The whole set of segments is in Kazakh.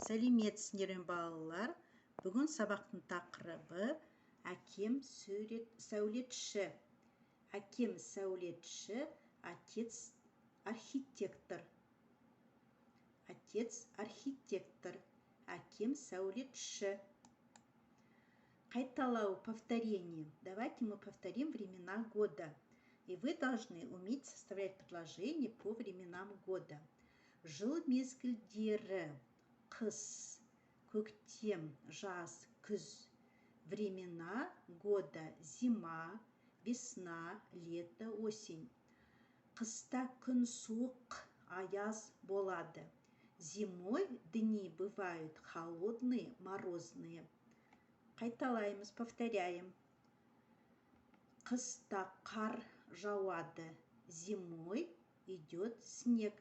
Сәлеметсіздер ме балалар? Бүгін сабақтың тақырыбы әкем сәулетші. Әкем сәулетші, отец архитектор. Отец архитектор. Әкем сәулетші. Қайталау, повторение. Давайте мы повторим времена года. И вы должны уметь составлять предложения по временам года. Жыл мезгілдері. Қыс, көктем, жаз, күз. Времена года: зима, весна, лето, осень. Қыста күн суық, аяз болады. Зимой дни бывают холодные, морозные. Қайталаймыз, повторяем. Қыста қар жауады. Зимой идет снег.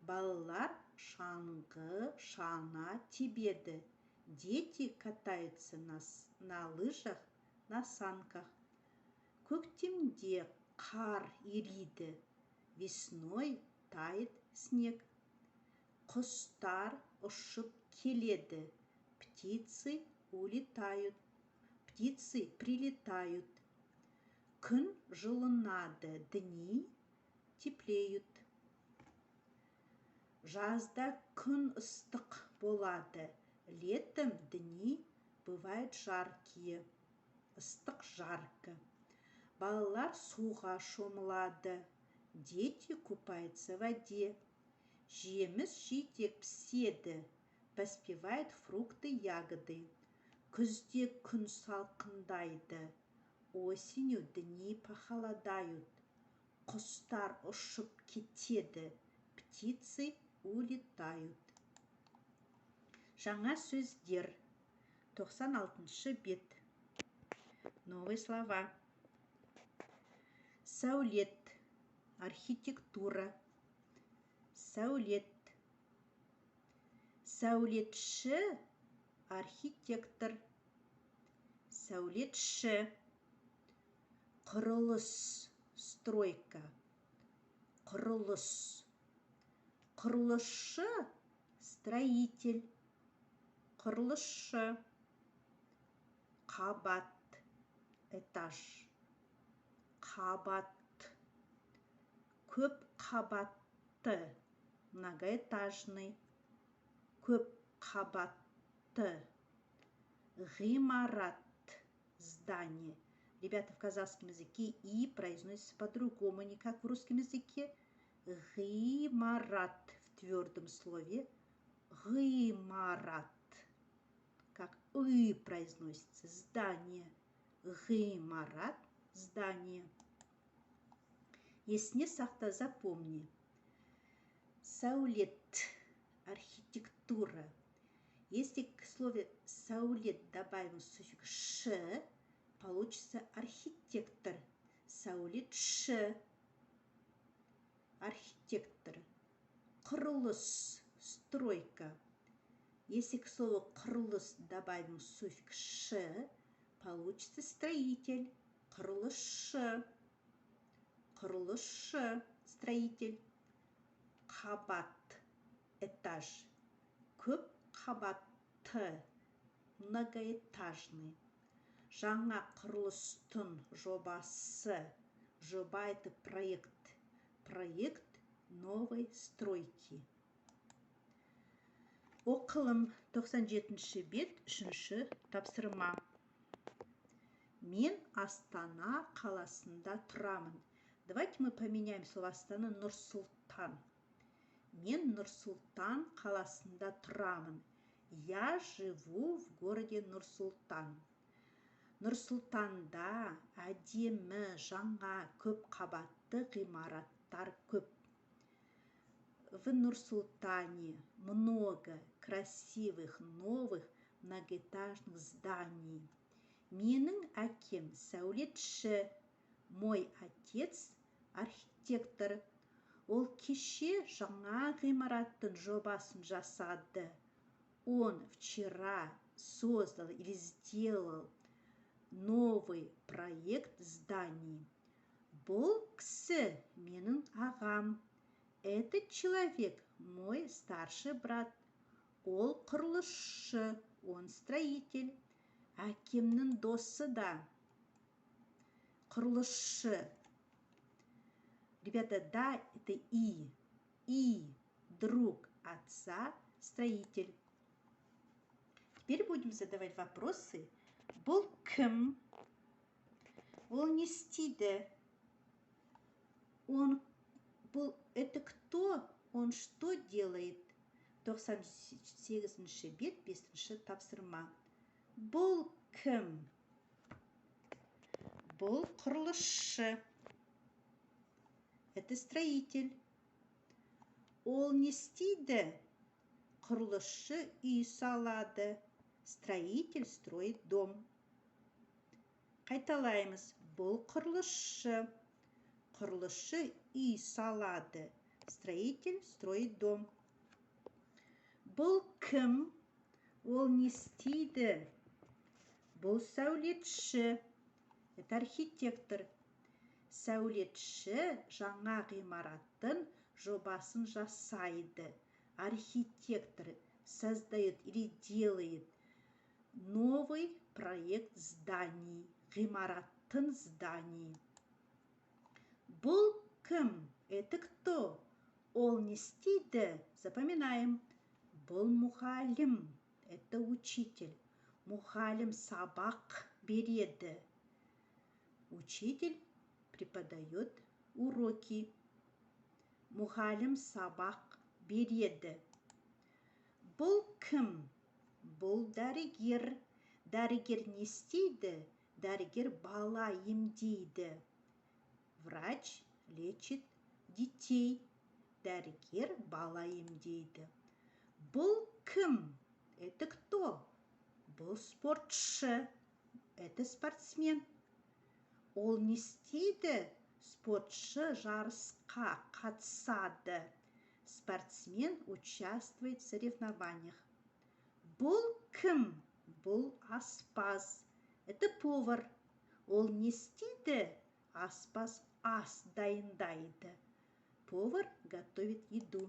Балалар шаңғы, шана тебеді. Дети катаются на лыжах, на санках. Көктемде қар ериді. Весной тает снег. Құстар ұшып келеді. Птицы улетают. Птицы прилетают. Күн жылынады. Дни теплеют. Жазда күн ыстық болады. Летом дни бывают жаркие. Ыстық, жарко. Балалар суға шомылады. Дети купаются в воде. Жеміс-жидек піседі. Поспевают фрукты, ягоды. Күзде күн салқындайды. Осенью дни похолодают. Құстар ұшып кетеді. Птицы улетают. Жаңа сөздер. 96 бет. Новые слова. Сәулет. Архитектура. Сәулет. Сәулетші. Архитектор. Сәулетші. Құрылыс. Стройка. Құрылыс. Құрылысшы. Строитель. Құрылысшы. Қабат. Этаж. Қабат. Көп қабатты. Многоэтажный. Көп қабатты. Ғимарат. Здание. Ребята, в казахском языке «и» произносится по-другому, не как в русском языке. Ғимарат в твердом слове. Ғимарат. Как «и» произносится. Здание. Ғимарат. Здание. Есіне сақта, запомни. Сәулет. Архитектура. Если к слову сәулет добавим суффикс «ш», получится архитектор. Сәулетші. Архитектор. Құрылыс. Стройка. Если к слову құрылыс добавим суффикс «ш», получится строитель. Құрылысшы. Құрылысшы. Строитель. Қабат. Этаж. Көп қабатты. Многоэтажный. Жаңа құрылыстың жобасы. Жоба — это проект. Проект новой стройки. Оқылым. 97 бет. 3-ші тапсырма. Мен Астана қаласында тұрамын. Давайте мы поменяем слово Астана. Нұр-Сұлтан. Мен Нұр-Сұлтан қаласында тұрамын. Я живу в городе Нұр-Сұлтан. Нұр-Сұлтанда әдемі, жаңа, көп қабатты ғимараттар көп. В Нұр-Сұлтане много красивых, новых, многоэтажных зданий. Менің әкем сәулетші. Мой отец архитектор. Ол кеше жаңа ғимараттың жобасын жасады. Он вчера создал или сделал новый проект зданий. Бұл кісі менің ағам. Этот человек мой старший брат. Ол құрылысшы, он строитель. Әкемнің досы да құрылысшы. Ребята, да, это и. И друг отца строитель. Теперь будем задавать вопросы. Бұл кім? Ол не істейді? Это кто? Он что делает? 98-ші бет, 5-ші тапсырма. Бұл кім? Бұл құрылысшы. Это строитель. Ол не істейді? Құрылысшы үй салады. Строитель строит дом. Қайталаймыз. Бұл құрылысшы. Құрылысшы үй салады. Строитель строит дом. Бұл кім? Ол не істейді? Бұл сәулетші. Это архитектор. Сәулетші жаңа ғимараттың жобасын жасайды. Архитектор создает или делает новый проект зданий. Ғимараттың зданий. Бұл кім? Это кто? Ол не істейді? Запоминаем. Бұл мұғалім. Это учитель. Мұғалім сабақ береді. Учитель преподает уроки. Мұғалім сабақ береді. Бұл кім? Бұл дәрігер. Дәрігер не істейді? Дәрігер бала емдейді. Врач лечит детей. Дәрігер бала емдейді. Бұл кім? Это кто? Бұл спортшы. Это спортсмен. Ол не істейді? Спортшы жарысқа қатысады. Спортсмен участвует в соревнованиях. Бұл кім? Бұл аспаз. Это повар. Ол не істейді? Аспаз ас дайындайды. Повар готовит еду.